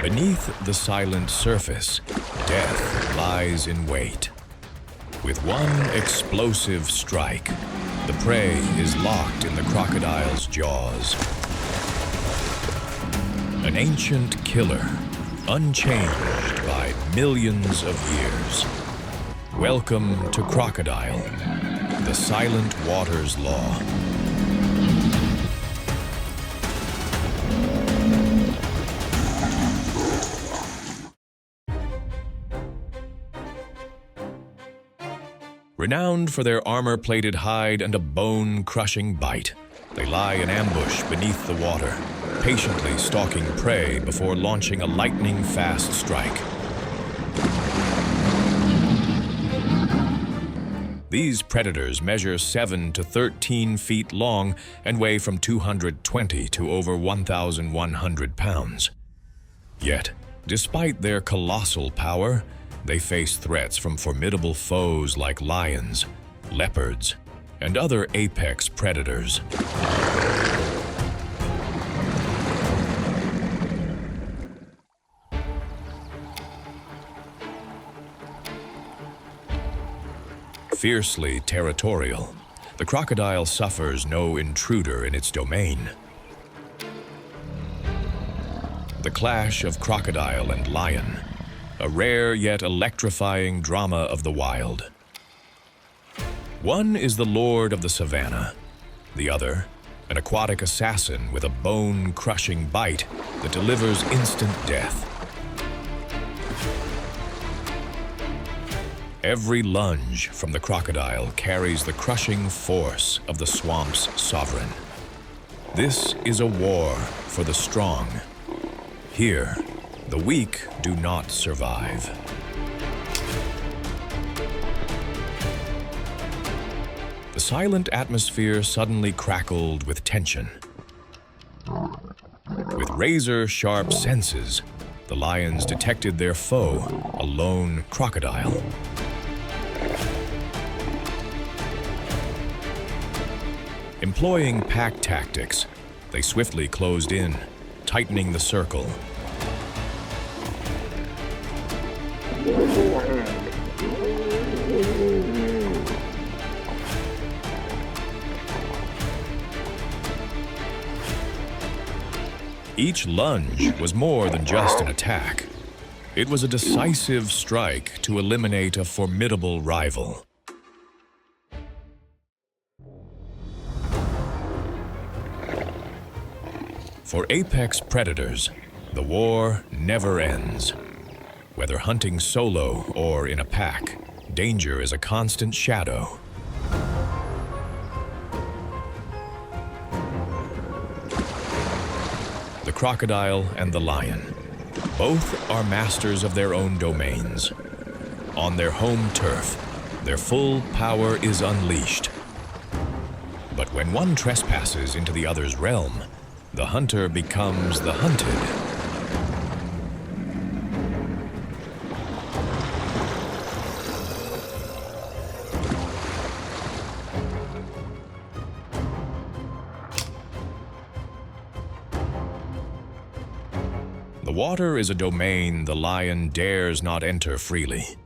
Beneath the silent surface, death lies in wait. With one explosive strike, the prey is locked in the crocodile's jaws. An ancient killer, unchanged by millions of years. Welcome to Crocodile, the silent waters law. Renowned for their armor-plated hide and a bone-crushing bite, they lie in ambush beneath the water, patiently stalking prey before launching a lightning-fast strike. These predators measure 7 to 13 feet long and weigh from 220 to over 1,100 pounds. Yet, despite their colossal power, they face threats from formidable foes like lions, leopards, and other apex predators. Fiercely territorial, the crocodile suffers no intruder in its domain. The clash of crocodile and lion, a rare yet electrifying drama of the wild. One is the lord of the savannah, the other, an aquatic assassin with a bone-crushing bite that delivers instant death. Every lunge from the crocodile carries the crushing force of the swamp's sovereign. This is a war for the strong. Here, the weak do not survive. The silent atmosphere suddenly crackled with tension. With razor-sharp senses, the lions detected their foe, a lone crocodile. Employing pack tactics, they swiftly closed in, tightening the circle. Each lunge was more than just an attack. It was a decisive strike to eliminate a formidable rival. For apex predators, the war never ends. Whether hunting solo or in a pack, danger is a constant shadow. The crocodile and the lion, both are masters of their own domains. On their home turf, their full power is unleashed. But when one trespasses into the other's realm, the hunter becomes the hunted. The water is a domain the lion dares not enter freely.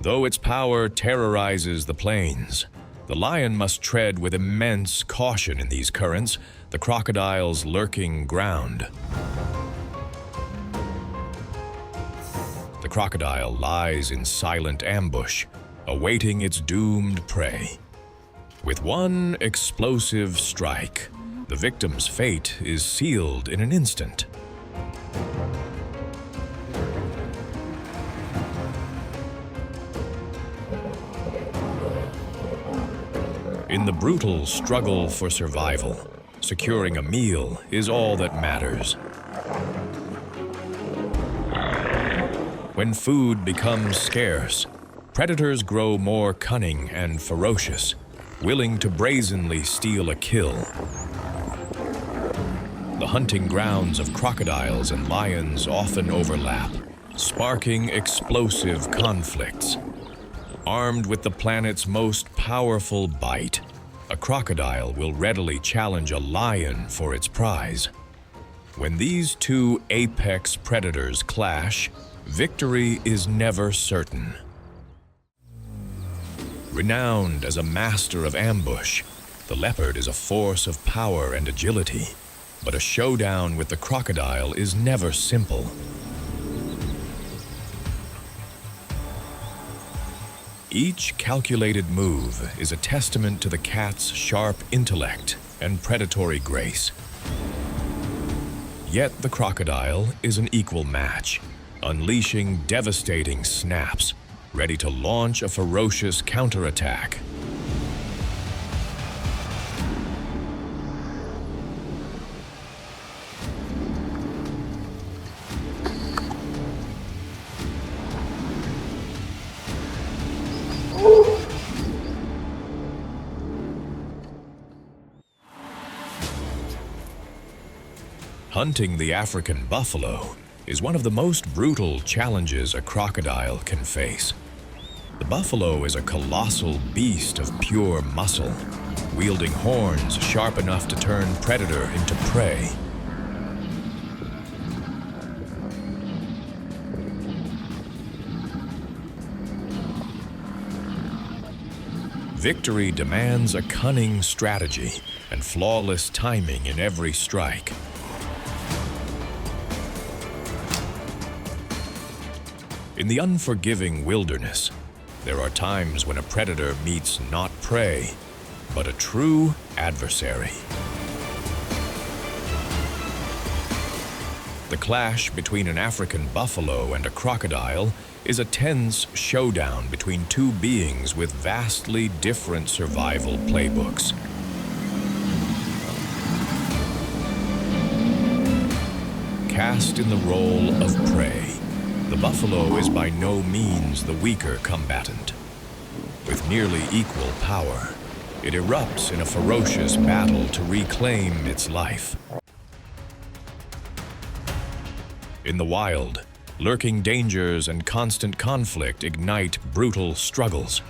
Though its power terrorizes the plains, the lion must tread with immense caution in these currents, the crocodile's lurking ground. The crocodile lies in silent ambush, awaiting its doomed prey. With one explosive strike, the victim's fate is sealed in an instant. In the brutal struggle for survival, securing a meal is all that matters. When food becomes scarce, predators grow more cunning and ferocious, willing to brazenly steal a kill. The hunting grounds of crocodiles and lions often overlap, sparking explosive conflicts. Armed with the planet's most powerful bite, a crocodile will readily challenge a lion for its prize. When these two apex predators clash, victory is never certain. Renowned as a master of ambush, the leopard is a force of power and agility, but a showdown with the crocodile is never simple. Each calculated move is a testament to the cat's sharp intellect and predatory grace. Yet the crocodile is an equal match, unleashing devastating snaps, ready to launch a ferocious counterattack. Hunting the African buffalo is one of the most brutal challenges a crocodile can face. The buffalo is a colossal beast of pure muscle, wielding horns sharp enough to turn predator into prey. Victory demands a cunning strategy and flawless timing in every strike. In the unforgiving wilderness, there are times when a predator meets not prey, but a true adversary. The clash between an African buffalo and a crocodile is a tense showdown between two beings with vastly different survival playbooks. Cast in the role of prey, the buffalo is by no means the weaker combatant. With nearly equal power, it erupts in a ferocious battle to reclaim its life. In the wild, lurking dangers and constant conflict ignite brutal struggles.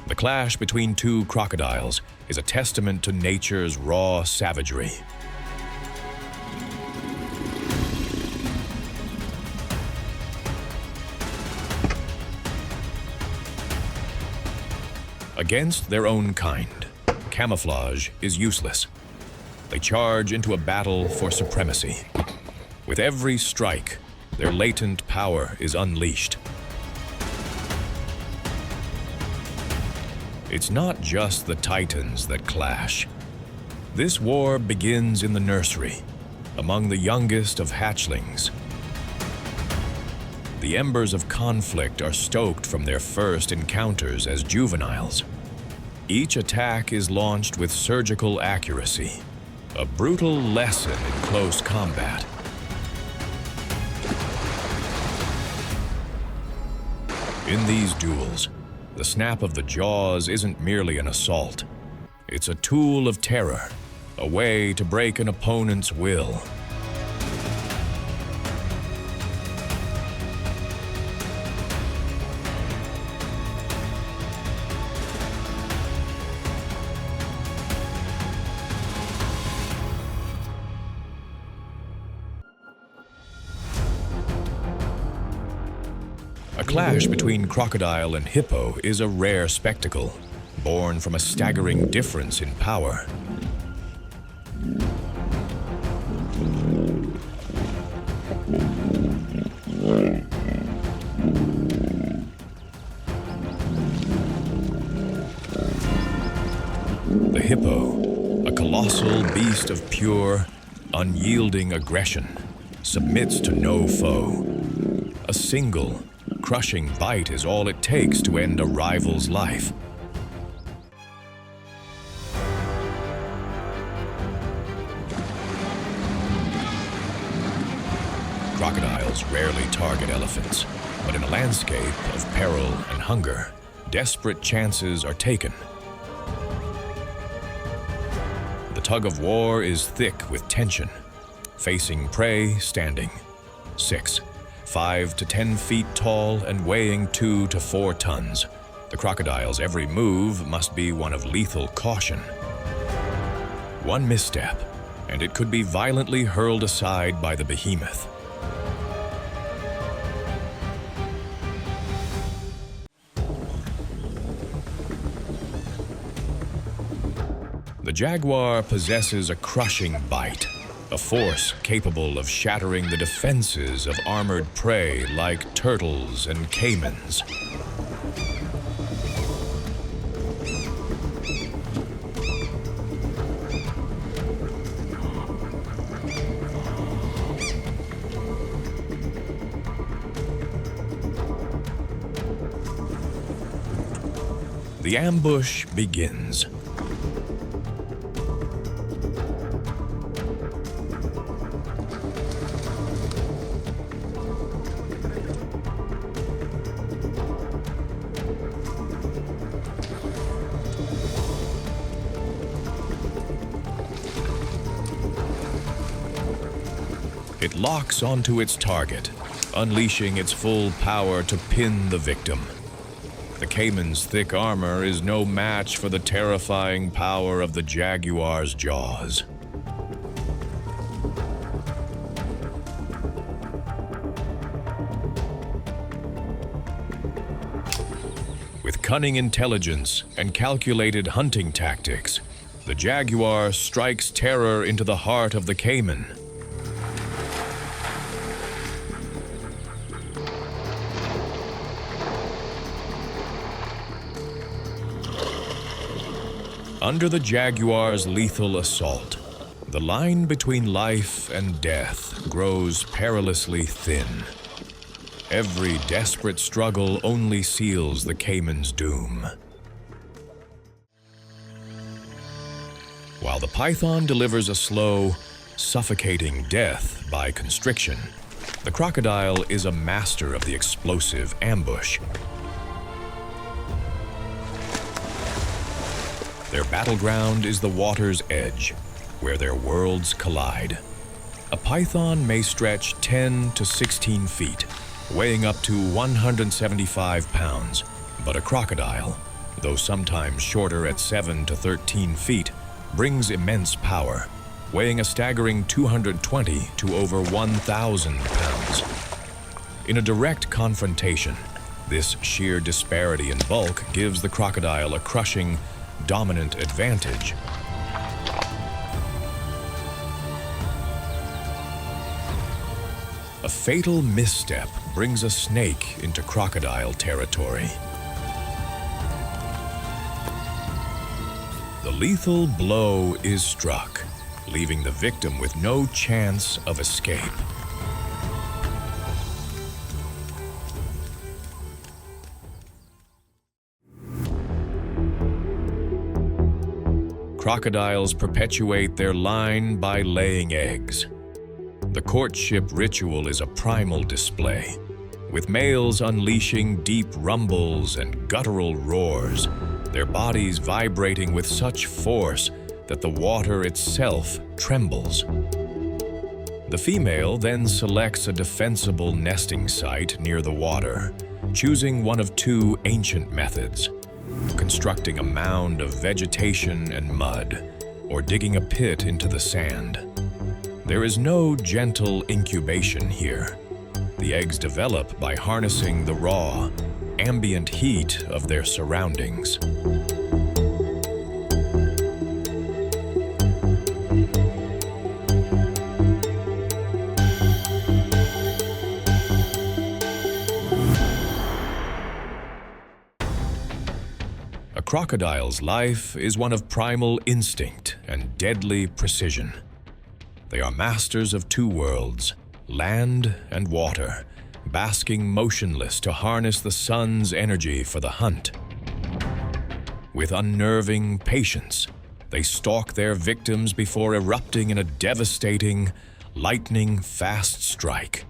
The clash between two crocodiles is a testament to nature's raw savagery. Against their own kind, camouflage is useless. They charge into a battle for supremacy. With every strike, their latent power is unleashed. It's not just the titans that clash. This war begins in the nursery, among the youngest of hatchlings. The embers of conflict are stoked from their first encounters as juveniles. Each attack is launched with surgical accuracy, a brutal lesson in close combat. In these duels, the snap of the jaws isn't merely an assault. It's a tool of terror, a way to break an opponent's will. A clash between crocodile and hippo is a rare spectacle, born from a staggering difference in power. The hippo, a colossal beast of pure, unyielding aggression, submits to no foe. A single, crushing bite is all it takes to end a rival's life. Crocodiles rarely target elephants, but in a landscape of peril and hunger, desperate chances are taken. The tug of war is thick with tension, facing prey standing. 6, 5 to 10 feet tall and weighing 2 to 4 tons. The crocodile's every move must be one of lethal caution. One misstep, and it could be violently hurled aside by the behemoth. The jaguar possesses a crushing bite, a force capable of shattering the defenses of armored prey like turtles and caimans. The ambush begins. It locks onto its target, unleashing its full power to pin the victim. The caiman's thick armor is no match for the terrifying power of the jaguar's jaws. With cunning intelligence and calculated hunting tactics, the jaguar strikes terror into the heart of the caiman. Under the jaguar's lethal assault, the line between life and death grows perilously thin. Every desperate struggle only seals the caiman's doom. While the python delivers a slow, suffocating death by constriction, the crocodile is a master of the explosive ambush. Their battleground is the water's edge, where their worlds collide. A python may stretch 10 to 16 feet, weighing up to 175 pounds, but a crocodile, though sometimes shorter at 7 to 13 feet, brings immense power, weighing a staggering 220 to over 1,000 pounds. In a direct confrontation, this sheer disparity in bulk gives the crocodile a crushing, dominant advantage. A fatal misstep brings a snake into crocodile territory. The lethal blow is struck, leaving the victim with no chance of escape. Crocodiles perpetuate their line by laying eggs. The courtship ritual is a primal display, with males unleashing deep rumbles and guttural roars, their bodies vibrating with such force that the water itself trembles. The female then selects a defensible nesting site near the water, choosing one of two ancient methods: constructing a mound of vegetation and mud, or digging a pit into the sand. There is no gentle incubation here. The eggs develop by harnessing the raw, ambient heat of their surroundings. A crocodile's life is one of primal instinct and deadly precision. They are masters of two worlds, land and water, basking motionless to harness the sun's energy for the hunt. With unnerving patience, they stalk their victims before erupting in a devastating, lightning-fast strike.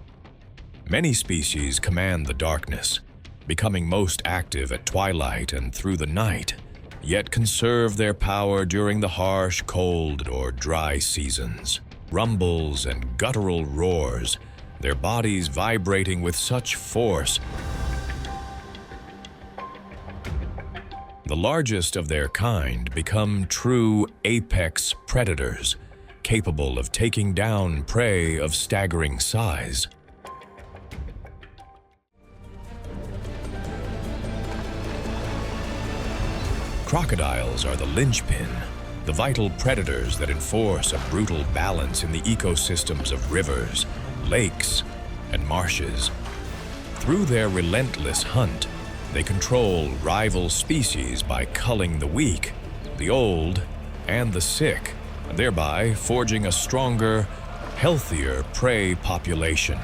Many species command the darkness, becoming most active at twilight and through the night, yet conserve their power during the harsh, cold, or dry seasons. Rumbles and guttural roars, their bodies vibrating with such force. The largest of their kind become true apex predators, capable of taking down prey of staggering size. Crocodiles are the linchpin, the vital predators that enforce a brutal balance in the ecosystems of rivers, lakes, and marshes. Through their relentless hunt, they control rival species by culling the weak, the old, and the sick, thereby forging a stronger, healthier prey population.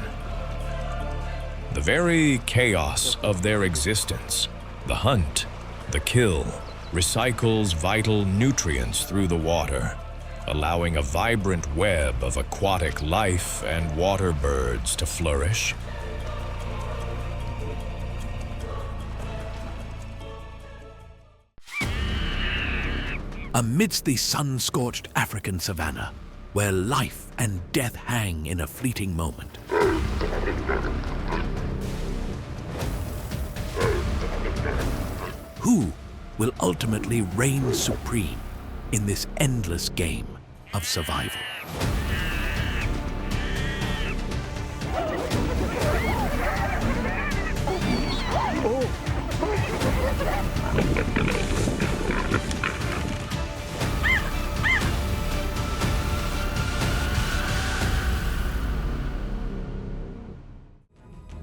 The very chaos of their existence, the hunt, the kill, recycles vital nutrients through the water, allowing a vibrant web of aquatic life and water birds to flourish. Amidst the sun-scorched African savanna, where life and death hang in a fleeting moment, who will ultimately reign supreme in this endless game of survival?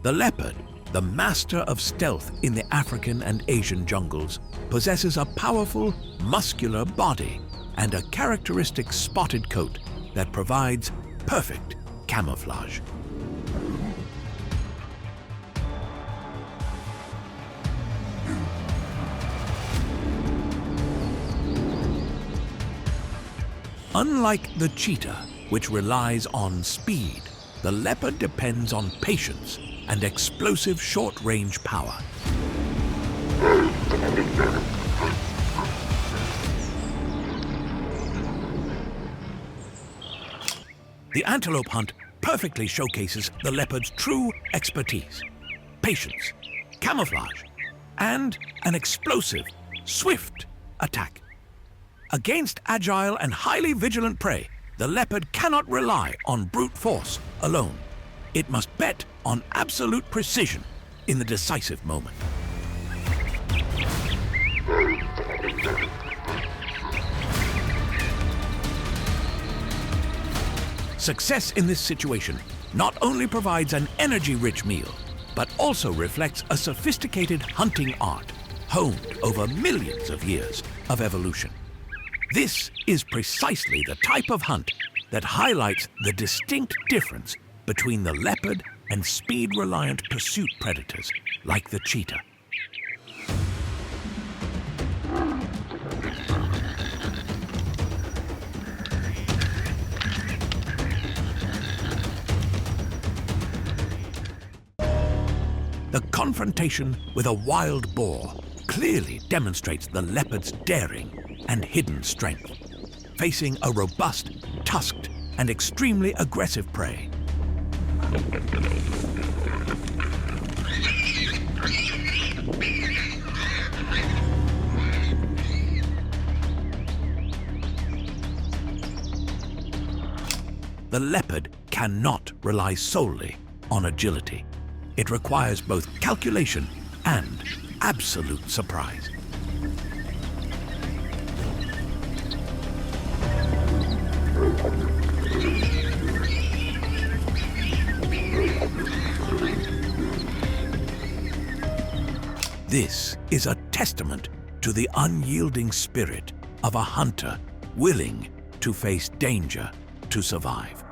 The leopard, the master of stealth in the African and Asian jungles, possesses a powerful, muscular body and a characteristic spotted coat that provides perfect camouflage. Unlike the cheetah, which relies on speed, the leopard depends on patience and explosive short-range power. The antelope hunt perfectly showcases the leopard's true expertise: patience, camouflage, and an explosive, swift attack. Against agile and highly vigilant prey, the leopard cannot rely on brute force alone. It must bet on absolute precision in the decisive moment. Success in this situation not only provides an energy-rich meal, but also reflects a sophisticated hunting art honed over millions of years of evolution. This is precisely the type of hunt that highlights the distinct difference between the leopard and speed-reliant pursuit predators like the cheetah. The confrontation with a wild boar clearly demonstrates the leopard's daring and hidden strength, facing a robust, tusked, and extremely aggressive prey. The leopard cannot rely solely on agility. It requires both calculation and absolute surprise. This is a testament to the unyielding spirit of a hunter willing to face danger to survive.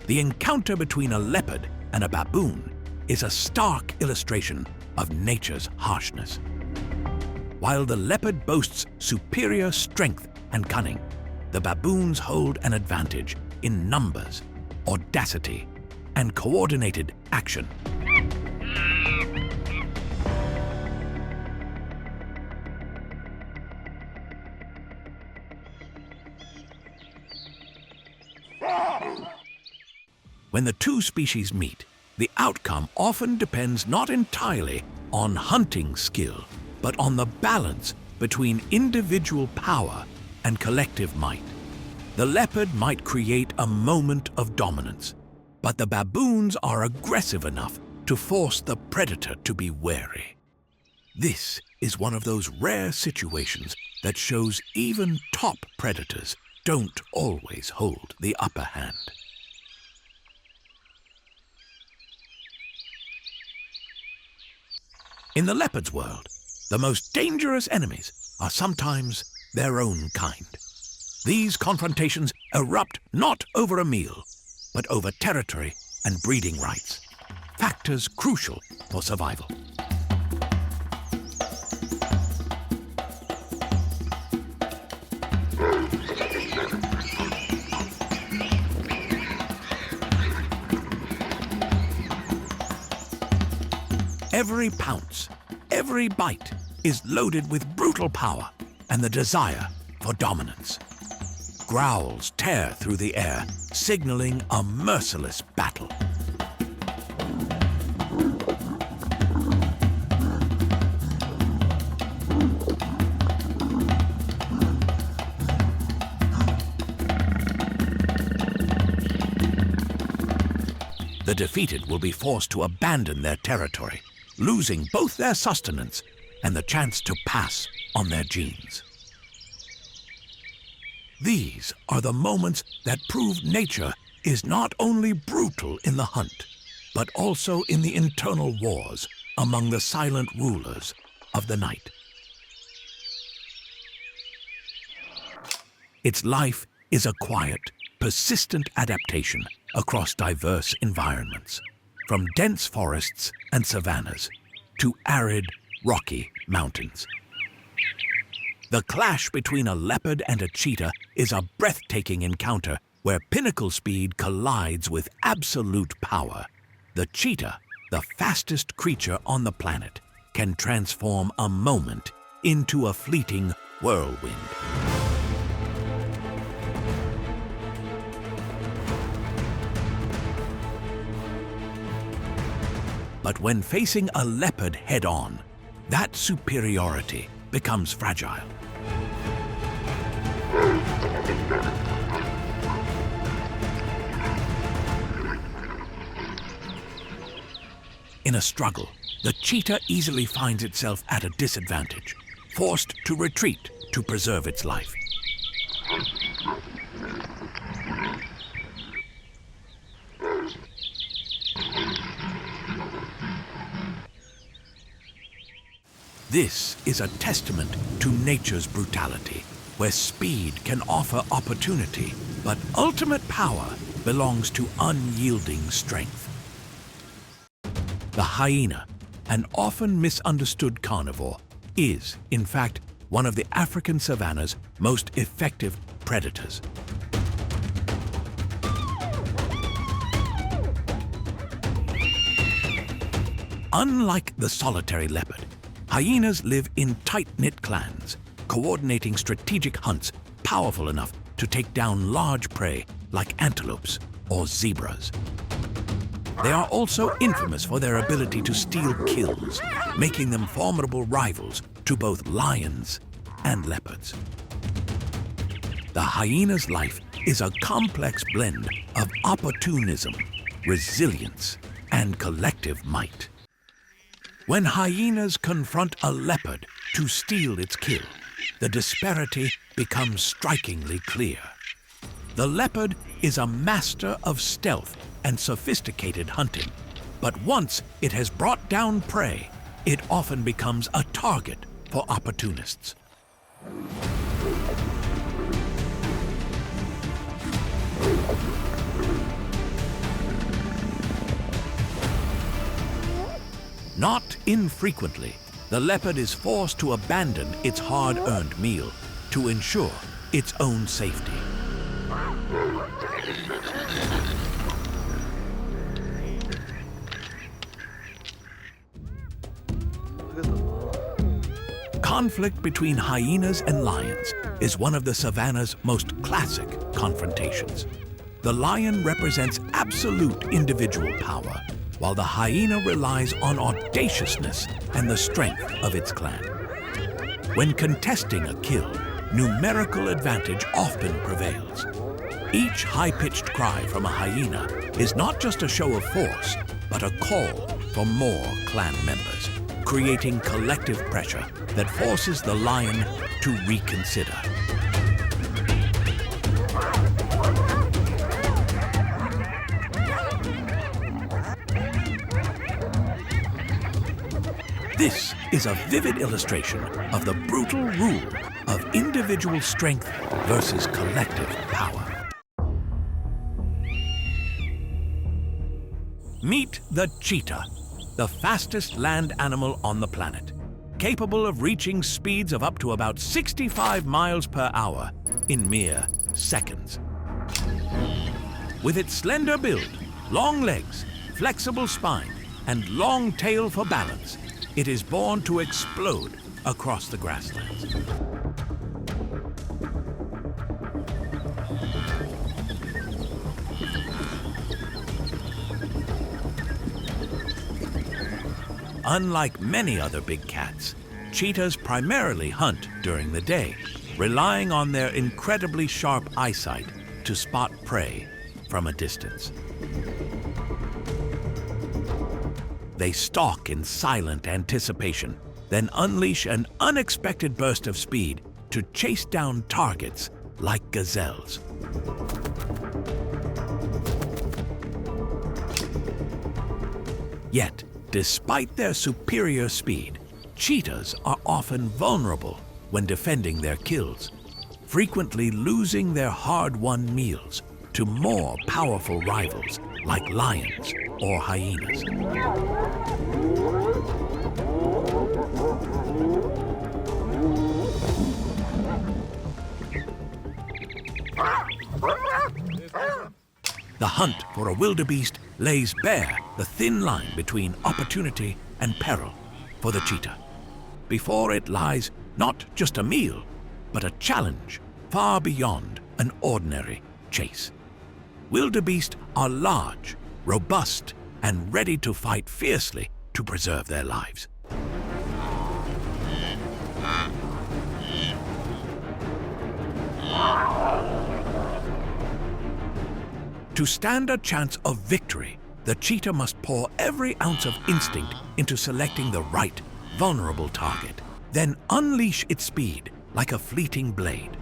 The encounter between a leopard and a baboon is a stark illustration of nature's harshness. While the leopard boasts superior strength and cunning, the baboons hold an advantage in numbers, audacity, and coordinated action. When the two species meet, the outcome often depends not entirely on hunting skill, but on the balance between individual power and collective might. The leopard might create a moment of dominance, but the baboons are aggressive enough to force the predator to be wary. This is one of those rare situations that shows even top predators don't always hold the upper hand. In the leopard's world, the most dangerous enemies are sometimes their own kind. These confrontations erupt not over a meal, but over territory and breeding rights, factors crucial for survival. Every pounce, every bite is loaded with brutal power and the desire for dominance. Growls tear through the air, signaling a merciless battle. The defeated will be forced to abandon their territory, losing both their sustenance and the chance to pass on their genes. These are the moments that prove nature is not only brutal in the hunt, but also in the internal wars among the silent rulers of the night. Its life is a quiet, persistent adaptation across diverse environments, from dense forests and savannas to arid, rocky mountains. The clash between a leopard and a cheetah is a breathtaking encounter where pinnacle speed collides with absolute power. The cheetah, the fastest creature on the planet, can transform a moment into a fleeting whirlwind. But when facing a leopard head-on, that superiority becomes fragile. In a struggle, the cheetah easily finds itself at a disadvantage, forced to retreat to preserve its life. This is a testament to nature's brutality, where speed can offer opportunity, but ultimate power belongs to unyielding strength. The hyena, an often misunderstood carnivore, is, in fact, one of the African savanna's most effective predators. Unlike the solitary leopard, hyenas live in tight-knit clans, coordinating strategic hunts powerful enough to take down large prey like antelopes or zebras. They are also infamous for their ability to steal kills, making them formidable rivals to both lions and leopards. The hyena's life is a complex blend of opportunism, resilience, and collective might. When hyenas confront a leopard to steal its kill, the disparity becomes strikingly clear. The leopard is a master of stealth and sophisticated hunting, but once it has brought down prey, it often becomes a target for opportunists. Not infrequently, the leopard is forced to abandon its hard-earned meal to ensure its own safety. Conflict between hyenas and lions is one of the savanna's most classic confrontations. The lion represents absolute individual power, while the hyena relies on audaciousness and the strength of its clan. When contesting a kill, numerical advantage often prevails. Each high-pitched cry from a hyena is not just a show of force, but a call for more clan members, creating collective pressure that forces the lion to reconsider. This is a vivid illustration of the brutal rule of individual strength versus collective power. Meet the cheetah, the fastest land animal on the planet, capable of reaching speeds of up to about 65 miles per hour in mere seconds. With its slender build, long legs, flexible spine, and long tail for balance, it is born to explode across the grasslands. Unlike many other big cats, cheetahs primarily hunt during the day, relying on their incredibly sharp eyesight to spot prey from a distance. They stalk in silent anticipation, then unleash an unexpected burst of speed to chase down targets like gazelles. Yet, despite their superior speed, cheetahs are often vulnerable when defending their kills, frequently losing their hard-won meals to more powerful rivals like lions or hyenas. The hunt for a wildebeest lays bare the thin line between opportunity and peril for the cheetah. Before it lies not just a meal, but a challenge far beyond an ordinary chase. Wildebeest are large, robust, and ready to fight fiercely to preserve their lives. To stand a chance of victory, the cheetah must pour every ounce of instinct into selecting the right, vulnerable target, then unleash its speed like a fleeting blade.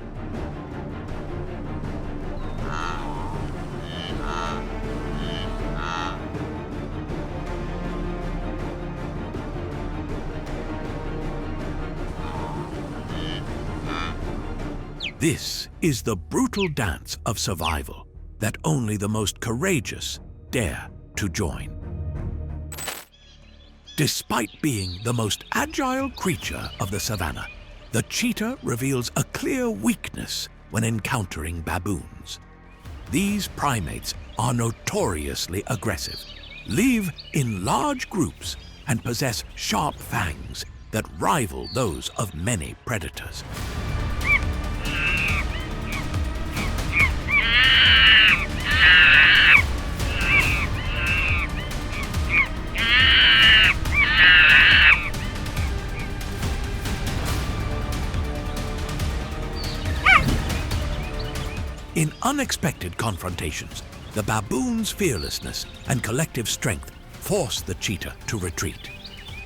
This is the brutal dance of survival that only the most courageous dare to join. Despite being the most agile creature of the savannah, the cheetah reveals a clear weakness when encountering baboons. These primates are notoriously aggressive, live in large groups, and possess sharp fangs that rival those of many predators. In unexpected confrontations, the baboon's fearlessness and collective strength force the cheetah to retreat,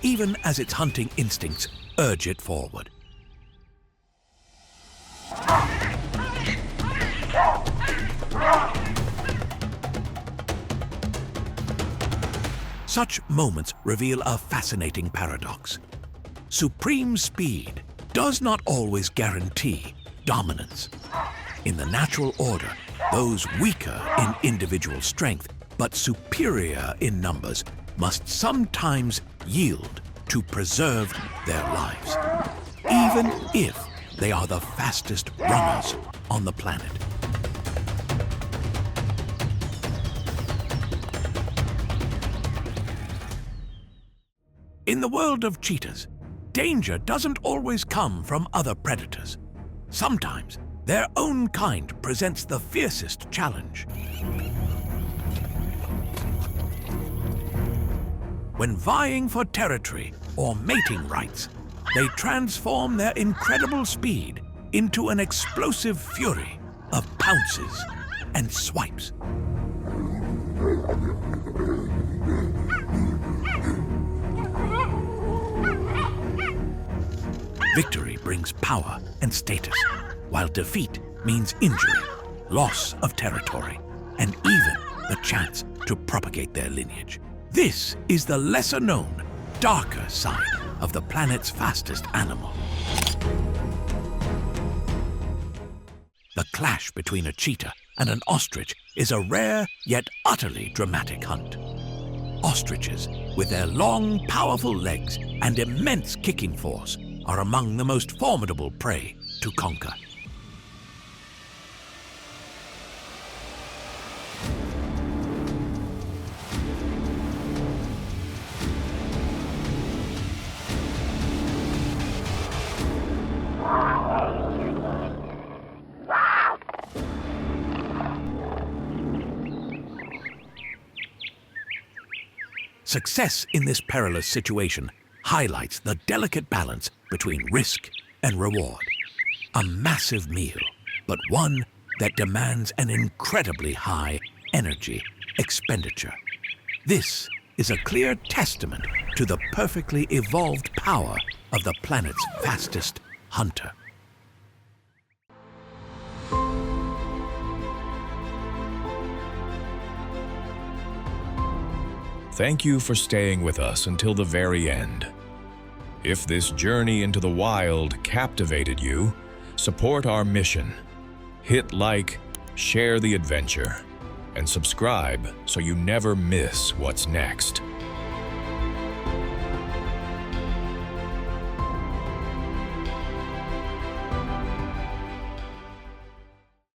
even as its hunting instincts urge it forward. Such moments reveal a fascinating paradox. Supreme speed does not always guarantee dominance. In the natural order, those weaker in individual strength but superior in numbers must sometimes yield to preserve their lives, even if they are the fastest runners on the planet. In the world of cheetahs, danger doesn't always come from other predators. Sometimes their own kind presents the fiercest challenge. When vying for territory or mating rights, they transform their incredible speed into an explosive fury of pounces and swipes. Victory brings power and status, while defeat means injury, loss of territory, and even the chance to propagate their lineage. This is the lesser-known, darker side of the planet's fastest animal. The clash between a cheetah and an ostrich is a rare yet utterly dramatic hunt. Ostriches, with their long, powerful legs and immense kicking force, are among the most formidable prey to conquer. Success in this perilous situation highlights the delicate balance between risk and reward. A massive meal, but one that demands an incredibly high energy expenditure. This is a clear testament to the perfectly evolved power of the planet's fastest hunter. Thank you for staying with us until the very end. If this journey into the wild captivated you, support our mission. Hit like, share the adventure, and subscribe so you never miss what's next.